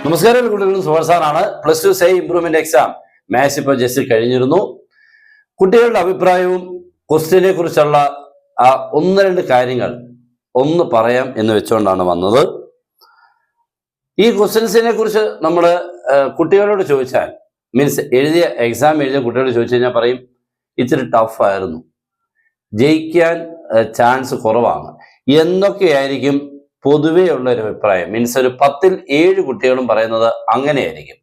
നമസ്കാരം കുട്ടികളും സുവർസാറാണ്. Plus 2 say improvement exam maths ഇപ്പോൾ ജസ്റ്റ് കഴിഞ്ഞിരുന്നു. കുട്ടികളുടെ അഭിപ്രായവും ക്വസ്റ്റ്യനെ കുറിച്ചുള്ള ഒന്ന് രണ്ട് കാര്യങ്ങൾ ഒന്ന് പറയാം എന്ന് വെച്ചുകൊണ്ടാണ് വന്നത്. ഈ ക്വസ്റ്റ്യൻസിനെ കുറിച്ച് നമ്മൾ കുട്ടികളോട് ചോദിച്ചാൽ, മീൻസ് എക്സാം എഴുതിയ കുട്ടികളോട് ചോദിച്ചു കഴിഞ്ഞാൽ പറയും ഇച്ചിരി ടഫായിരുന്നു, ജയിക്കാൻ ചാൻസ് കുറവാണ് എന്നൊക്കെയായിരിക്കും പൊതുവേ ഉള്ള ഒരു അഭിപ്രായം. മീൻസ് ഒരു 10ൽ 7 കുട്ടികളും പറയുന്നത് അങ്ങനെയായിരിക്കും.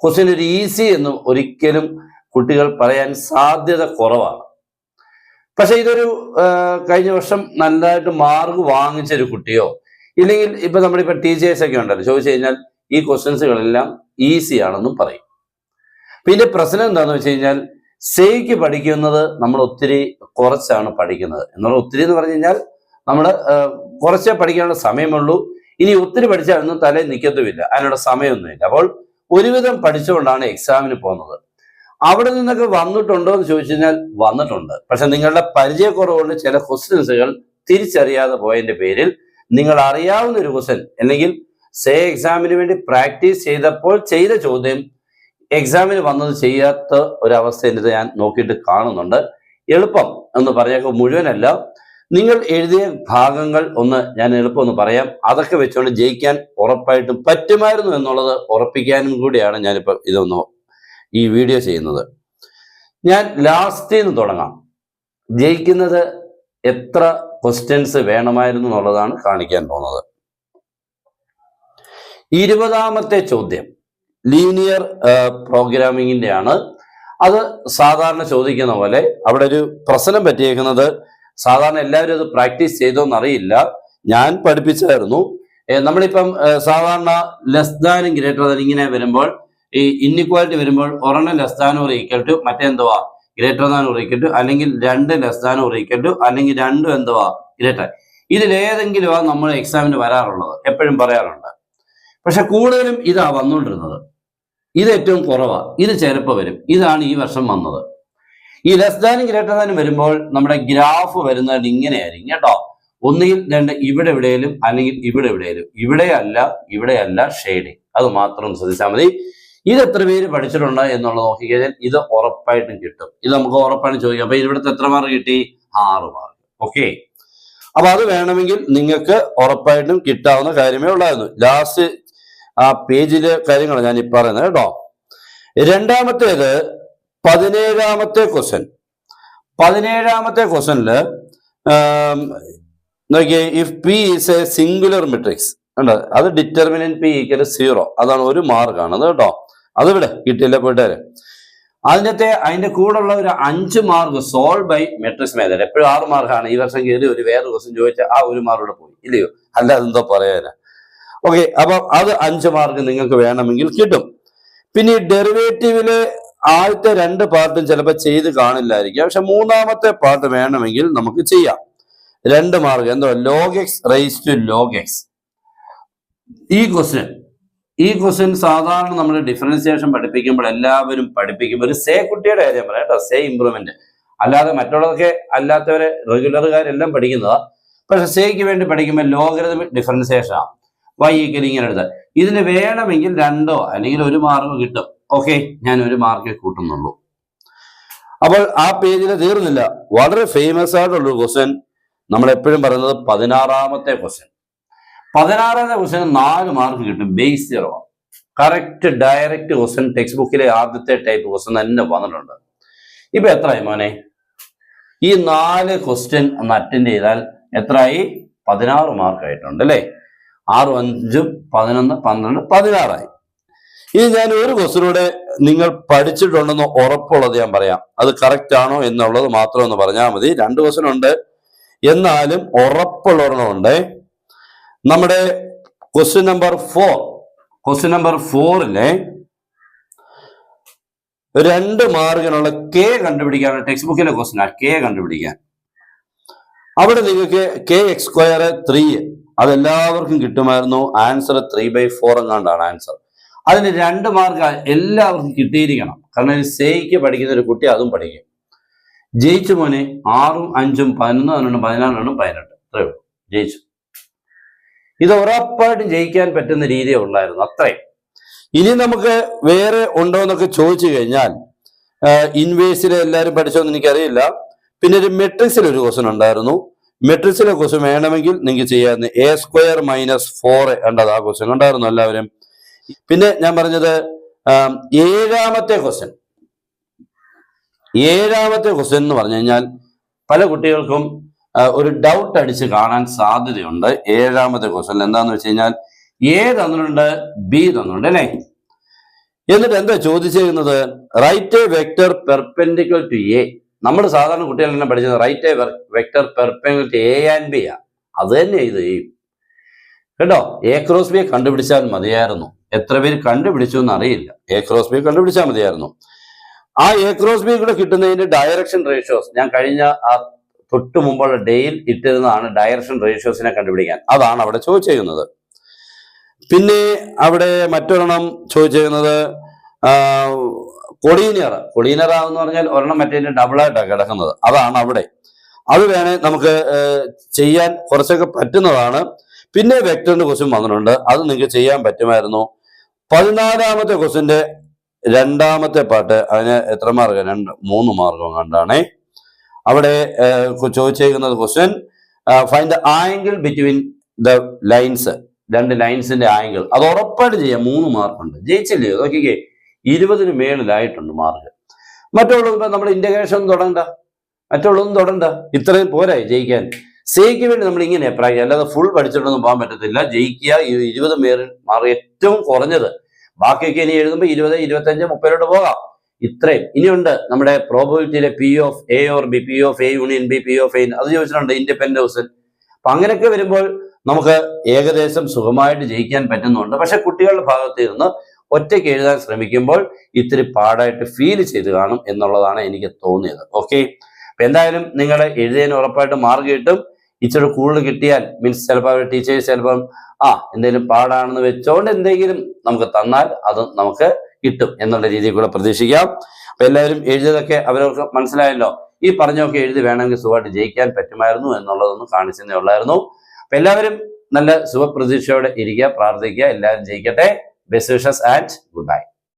ക്വസ്റ്റ്യൻ ഒരു ഈസി എന്ന് ഒരിക്കലും കുട്ടികൾ പറയാൻ സാധ്യത കുറവാണ്. പക്ഷെ ഇതൊരു കഴിഞ്ഞ വർഷം നല്ലതായിട്ട് മാർക്ക് വാങ്ങിച്ചൊരു കുട്ടിയോ ഇല്ലെങ്കിൽ ഇപ്പൊ നമ്മളിപ്പോ ടീച്ചേഴ്സ് ഒക്കെ ഉണ്ടല്ലോ ചോദിച്ചു കഴിഞ്ഞാൽ ഈ ക്വസ്റ്റ്യൻസുകളെല്ലാം ഈസി ആണെന്നും പറയും. പിന്നെ പ്രശ്നം എന്താണെന്ന് വെച്ച് കഴിഞ്ഞാൽ സേയ്ക്ക് പഠിക്കുന്നത് നമ്മൾ ഒത്തിരി കുറച്ചാണ് പഠിക്കുന്നത്. എന്നുള്ള ഒത്തിരി എന്ന് പറഞ്ഞു കഴിഞ്ഞാൽ നമ്മൾ കുറച്ചേ പഠിക്കാനുള്ള സമയമുള്ളൂ. ഇനി ഒത്തിരി പഠിച്ചാൽ ഒന്നും തലയിൽ നിൽക്കത്തുമില്ല, അതിനുള്ള സമയമൊന്നുമില്ല. അപ്പോൾ ഒരുവിധം പഠിച്ചുകൊണ്ടാണ് എക്സാമിന് പോകുന്നത്. അവിടെ നിന്നൊക്കെ വന്നിട്ടുണ്ടോ എന്ന് ചോദിച്ചു കഴിഞ്ഞാൽ വന്നിട്ടുണ്ട്. പക്ഷെ നിങ്ങളുടെ പരിചയക്കുറവുകൊണ്ട് ചില ക്വസ്റ്റ്യൻസുകൾ തിരിച്ചറിയാതെ പോയതിന്റെ പേരിൽ നിങ്ങൾ അറിയാവുന്ന ഒരു ക്വസ്റ്റ്യൻ അല്ലെങ്കിൽ സേ എക്സാമിന് വേണ്ടി പ്രാക്ടീസ് ചെയ്തപ്പോൾ ചെയ്ത ചോദ്യം എക്സാമിന് വന്നത് ചെയ്യാത്ത ഒരവസ്ഥ ഞാൻ നോക്കിയിട്ട് കാണുന്നുണ്ട്. എളുപ്പം എന്ന് പറഞ്ഞാൽ മുഴുവനല്ല, നിങ്ങൾ എഴുതിയ ഭാഗങ്ങൾ ഞാൻ എളുപ്പം ഒന്ന് പറയാം. അതൊക്കെ വെച്ചുകൊണ്ട് ജയിക്കാൻ ഉറപ്പായിട്ടും പറ്റുമായിരുന്നു എന്നുള്ളത് ഉറപ്പിക്കാനും കൂടിയാണ് ഞാനിപ്പോൾ ഈ വീഡിയോ ചെയ്യുന്നത്. ഞാൻ ലാസ്റ്റിൽ നിന്ന് തുടങ്ങാം. ജയിക്കുന്നത് എത്ര ക്വസ്റ്റ്യൻസ് വേണമായിരുന്നു എന്നുള്ളതാണ് കാണിക്കാൻ പോകുന്നത്. 20ാമത്തെ ചോദ്യം ലീനിയർ പ്രോഗ്രാമിങ്ങിന്റെ ആണ്. അത് സാധാരണ ചോദിക്കുന്ന പോലെ അവിടെ ഒരു പ്രശ്നം പറ്റിയേക്കുന്നത്, സാധാരണ എല്ലാവരും അത് പ്രാക്ടീസ് ചെയ്തോന്നറിയില്ല, ഞാൻ പഠിപ്പിച്ചായിരുന്നു. നമ്മളിപ്പം സാധാരണ ലെസ് ദാനും ഗ്രേറ്റർ ദാൻ ഇങ്ങനെ വരുമ്പോൾ, ഈ ഇൻഇക്വാലിറ്റി വരുമ്പോൾ ഒരെണ്ണം less than or equal to മറ്റെന്തുവാ greater than or equal to, അല്ലെങ്കിൽ 2 less than or equal to, അല്ലെങ്കിൽ 2 എന്തുവാ ഗ്രേറ്റർ. ഇതിലേതെങ്കിലും നമ്മൾ എക്സാമിന് വരാറുള്ളത്, എപ്പോഴും പറയാറുണ്ട്. പക്ഷെ കൂടുതലും ഇതാ വന്നുകൊണ്ടിരുന്നത്. ഇത് ഏറ്റവും കുറവാണ്, ഇത് ചിലപ്പോൾ വരും. ഇതാണ് ഈ വർഷം വന്നത്. ഈ ലെസ് ദാനും ഗ്രേറ്റർ ദാനും വരുമ്പോൾ നമ്മുടെ ഗ്രാഫ് വരുന്നത് ഇങ്ങനെയായിരിക്കും കേട്ടോ. ഒന്നുകിൽ 2 ഇവിടെ എവിടെയും, അല്ലെങ്കിൽ ഇവിടെ എവിടെയും. ഇവിടെയല്ല ഷെയ്ഡിങ്. അത് മാത്രം ശ്രദ്ധിച്ചാൽ മതി. ഇത് എത്ര പേര് പഠിച്ചിട്ടുണ്ട് എന്നുള്ളത് നോക്കിക്കഴിഞ്ഞാൽ ഇത് ഉറപ്പായിട്ടും കിട്ടും. ഇത് നമുക്ക് ഉറപ്പായിട്ടും ചോദിക്കാം. അപ്പൊ ഇവിടുത്തെ എത്ര മാർക്ക് കിട്ടി? 6 മാർക്ക്. ഓക്കെ, അപ്പൊ അത് വേണമെങ്കിൽ നിങ്ങൾക്ക് ഉറപ്പായിട്ടും കിട്ടാവുന്ന കാര്യമേ ഉള്ളായിരുന്നു. ലാസ്റ്റ് ആ പേജിലെ കാര്യങ്ങളാണ് ഞാൻ ഈ പറയുന്നത് കേട്ടോ. രണ്ടാമത്തേത് 17ാമത്തെ ക്വസ്റ്റ്യൻ. 17ാമത്തെ ക്വസ്റ്റ്യനില് നോക്കിയേ, if P is A singular matrix ഉണ്ട്, അത് ഡിറ്റർമിനന്റ് പി ഈക്വൽ 0, അതാണ് 1 മാർക്കാണ് കേട്ടോ. അതിവിടെ കിട്ടിയില്ല പോയിട്ടേരെ. അതിന്റെ കൂടെ ഉള്ള ഒരു 5 mark solve by matrix method. എപ്പോഴും 6 മാർക്കാണ്. ഈ വർഷം കയറി വേറെ ക്വസ്റ്റ്യൻ ചോദിച്ചാൽ ആ 1 മാർക്ക് ഇവിടെ പോയി, ഇല്ലയോ? അല്ല, അതെന്തോ പറയാനാ. ഓക്കെ, അപ്പൊ അത് 5 മാർക്ക് നിങ്ങൾക്ക് വേണമെങ്കിൽ കിട്ടും. പിന്നെ ഈ ഡെറിവേറ്റീവില് ആദ്യത്തെ 2 പാർട്ടും ചിലപ്പോൾ ചെയ്ത് കാണില്ലായിരിക്കും. പക്ഷെ 3ാമത്തെ പാർട്ട് വേണമെങ്കിൽ നമുക്ക് ചെയ്യാം. 2 മാർക്ക് എന്തോ log x raise to log x. ഈ ക്വസ്റ്റ്യൻ സാധാരണ നമ്മൾ ഡിഫറൻസിയേഷൻ പഠിപ്പിക്കുമ്പോൾ എല്ലാവരും പഠിപ്പിക്കുമ്പോൾ ഒരു സേ കുട്ടിയുടെ കാര്യം പറയാം കേട്ടോ, സേ ഇംപ്രൂവ്മെന്റ്. അല്ലാതെ മറ്റുള്ളതൊക്കെ അല്ലാത്തവരെ റെഗുലറുകാരെല്ലാം പഠിക്കുന്നതാ. പക്ഷെ സേക്ക് വേണ്ടി പഠിക്കുമ്പോൾ ലോഗരിതമിക് ഡിഫറൻസിയേഷൻ ആണ്. y ഈക്വൽ ഇങ്ങനെ എടുത്ത് ഇതിന് വേണമെങ്കിൽ 2 അല്ലെങ്കിൽ 1 മാർക്ക് കിട്ടും. ഓക്കെ, ഞാൻ 1 മാർക്ക് കൂട്ടുന്നുള്ളൂ. അപ്പോൾ ആ പേജിൽ തീർന്നില്ല. വളരെ ഫേമസ് ആയിട്ടുള്ളൊരു ക്വസ്റ്റ്യൻ നമ്മൾ എപ്പോഴും പറയുന്നത് 16ാമത്തെ ക്വസ്റ്റ്യൻ. 16ാമത്തെ ക്വസ്റ്റ്യൻ 4 മാർക്ക് കിട്ടും. Base 0 correct direct question. Text ബുക്കിലെ ആദ്യത്തെ ടൈപ്പ് ക്വസ്റ്റ്യൻ തന്നെ വന്നിട്ടുണ്ട്. ഇപ്പൊ എത്രയായി മോനെ? ഈ 4 ക്വസ്റ്റ്യൻ ഒന്ന് അറ്റൻഡ് ചെയ്താൽ എത്രയായി? 16 മാർക്ക് ആയിട്ടുണ്ട് അല്ലേ? 6 5 11 12 16ആയി. ഇനി ഞാൻ ഒരു ക്വസ്റ്റ്യനൂടെ നിങ്ങൾ പഠിച്ചിട്ടുണ്ടെന്ന് ഉറപ്പുള്ളത് ഞാൻ പറയാം. അത് കറക്റ്റ് ആണോ എന്നുള്ളത് മാത്രം ഒന്ന് പറഞ്ഞാൽ മതി. 2 ക്വസ്റ്റ്യൻ ഉണ്ട്, എന്നാലും ഉറപ്പുള്ളവരുണ്ട്. നമ്മുടെ ക്വസ്റ്റ്യൻ നമ്പർ 4. ക്വസ്റ്റ്യൻ നമ്പർ 4ലെ 2 മാർക്കിനുള്ള കെ കണ്ടുപിടിക്കാനുള്ള ടെക്സ്റ്റ് ബുക്കിലെ ക്വസ്റ്റ്യൻ. കെ കണ്ടുപിടിക്കാൻ അവിടെ നിങ്ങൾക്ക് kx² 3 അതെല്ലാവർക്കും കിട്ടുമായിരുന്നു. ആൻസർ 3/4 എങ്ങാണ്ടാണ് ആൻസർ. അതിന് 2 മാർക്ക് എല്ലാവർക്കും കിട്ടിയിരിക്കണം. കാരണം സേയ്ക്ക് പഠിക്കുന്ന ഒരു കുട്ടി അതും പഠിക്കും. ജയിച്ചു മോനെ. 6ഉം 5ഉം 11 16 18 അത്രേ ഉള്ളൂ. ജയിച്ചു. ഇത് ഉറപ്പായിട്ടും ജയിക്കാൻ പറ്റുന്ന രീതിയേ ഉള്ളായിരുന്നു. അത്രയും ഇനി നമുക്ക് വേറെ ഉണ്ടോ എന്നൊക്കെ ചോദിച്ചു കഴിഞ്ഞാൽ ഇൻവേഴ്സിലെ എല്ലാവരും പഠിച്ചോന്ന് എനിക്കറിയില്ല. പിന്നെ ഒരു മെട്രിക്സിൽ ഒരു ക്വസ്റ്റൻ ഉണ്ടായിരുന്നു. മെട്രിക്സിലെ ക്വസ്റ്റൻ വേണമെങ്കിൽ നിങ്ങൾക്ക് ചെയ്യാവുന്ന A² - 4 കണ്ടത്, ആ ക്വസ്റ്റൻ ഉണ്ടായിരുന്നു എല്ലാവരും. പിന്നെ ഞാൻ പറഞ്ഞത് ഏഴാമത്തെ ക്വസ്റ്റൻ എന്ന് പറഞ്ഞു കഴിഞ്ഞാൽ പല കുട്ടികൾക്കും ഒരു ഡൗട്ട് അടിച്ച് കാണാൻ സാധ്യതയുണ്ട്. ഏഴാമത്തെ ക്വസ്റ്റൻ എന്താന്ന് വെച്ച് കഴിഞ്ഞാൽ A തന്നിട്ടുണ്ട്, B തന്നിട്ടുണ്ട് അല്ലേ. എന്നിട്ട് എന്താ ചോദിച്ചിരിക്കുന്നത്? Write a vector perpendicular to A. നമ്മൾ സാധാരണ കുട്ടികളെല്ലാം പഠിച്ചത് write a vector perpendicular to A and B ആണ്. അത് തന്നെ ഇത് കേട്ടോ. A×B കണ്ടുപിടിച്ചാൽ മതിയായിരുന്നു. എത്ര പേര് കണ്ടുപിടിച്ചു എന്ന് അറിയില്ല. A×B കണ്ടുപിടിച്ചാൽ മതിയായിരുന്നു. ആ A×B കൂടെ കിട്ടുന്നതിന്റെ ഡയറക്ഷൻ റേഷ്യോസ് ഞാൻ കഴിഞ്ഞ ആ തൊട്ട് മുമ്പുള്ള ഡേയിൽ ഇട്ടിരുന്നതാണ്. ഡയറക്ഷൻ റേഷ്യോസിനെ കണ്ടുപിടിക്കാൻ, അതാണ് അവിടെ ചോദിച്ചിരിക്കുന്നത്. പിന്നെ അവിടെ മറ്റൊരെണ്ണം ചോദിച്ചിരിക്കുന്നത് കൊളീനിയർ എന്ന് പറഞ്ഞാൽ ഒരെണ്ണം മറ്റേ ഡബിളായിട്ടാണ് കിടക്കുന്നത്, അതാണ് അവിടെ. അത് വേണേൽ നമുക്ക് ചെയ്യാൻ കുറച്ചൊക്കെ പറ്റുന്നതാണ്. പിന്നെ വെക്ടറിന്റെ ക്വസ്റ്റ്യൻ വന്നിട്ടുണ്ട്, അത് നിങ്ങൾക്ക് ചെയ്യാൻ പറ്റുമായിരുന്നു. 14ാമത്തെ ക്വസ്റ്റ്യന്റെ രണ്ടാമത്തെ പാർട്ട്, അതിന് എത്ര മാർക്ക്? 3 മാർക്ക് കണ്ടാണേ. അവിടെ ചോദിച്ചേക്കുന്നത് question find the angle between the lines. 2 ലൈൻസിന്റെ ആംഗിൾ. അത് ഉറപ്പായിട്ട് ചെയ്യാം. 3 മാർക്കുണ്ട്. ജയിച്ചില്ലേ? നോക്കിക്കേ, 20-ന് മേളിലായിട്ടുണ്ട് മാർക്ക്. മറ്റുള്ളവർ നമ്മൾ ഇന്റഗ്രേഷൻ മറ്റുള്ളതൊന്നും തുടണ്ട. ഇത്രയും പോരായി ജയിക്കാൻ. സിക്ക് വേണ്ടി നമ്മൾ ഇങ്ങനെ പ്രാക്ടീസ്, അല്ലാതെ ഫുൾ പഠിച്ചിട്ടൊന്നും പോകാൻ പറ്റത്തില്ല. ജയിക്കുക 20 മാർക്ക് ഏറ്റവും കുറഞ്ഞത്. ബാക്കിയൊക്കെ ഇനി എഴുതുമ്പോൾ 20, 25, 30 പോകാം. ഇത്രയും ഇനിയുണ്ട്. നമ്മുടെ പ്രോബബിലിറ്റിയിലെ P(A) or B, P(A) union B, P(A) അത് ചോദിച്ചിട്ടുണ്ട് ഇൻഡിപെൻഡന്റ് ക്വസ്റ്റ്യൻ. അപ്പൊ അങ്ങനെയൊക്കെ വരുമ്പോൾ നമുക്ക് ഏകദേശം സുഖമായിട്ട് ജയിക്കാൻ പറ്റുന്നുണ്ട്. പക്ഷെ കുട്ടികളുടെ ഭാഗത്ത് നിന്ന് ഒറ്റയ്ക്ക് എഴുതാൻ ശ്രമിക്കുമ്പോൾ ഇത്തിരി പാടായിട്ട് ഫീൽ ചെയ്ത് കാണും എന്നുള്ളതാണ് എനിക്ക് തോന്നിയത്. ഓക്കെ, അപ്പൊ എന്തായാലും നിങ്ങൾ എഴുതിയതിന് ഉറപ്പായിട്ട് മാർക്ക് കിട്ടും. ഇച്ചിരി കൂടുതൽ കിട്ടിയാൽ മീൻസ് ചിലപ്പോൾ അവർ ടീച്ചേഴ്സ് ചിലപ്പം എന്തെങ്കിലും പാടാണെന്ന് വെച്ചോണ്ട് എന്തെങ്കിലും നമുക്ക് തന്നാൽ അത് നമുക്ക് കിട്ടും എന്നുള്ള രീതിയിൽ കൂടെ പ്രതീക്ഷിക്കാം. അപ്പൊ എല്ലാവരും എഴുതിയതൊക്കെ അവരവർക്ക് മനസ്സിലായല്ലോ. ഈ പറഞ്ഞൊക്കെ എഴുതി വേണമെങ്കിൽ സുഖമായിട്ട് ജയിക്കാൻ പറ്റുമായിരുന്നു എന്നുള്ളതൊന്നും കാണിച്ചതേ ഉള്ളായിരുന്നു. അപ്പൊ എല്ലാവരും നല്ല ശുഭപ്രതീക്ഷയോടെ ഇരിക്കുക, പ്രാർത്ഥിക്കുക. എല്ലാവരും ജയിക്കട്ടെ. Best wishes and good bye.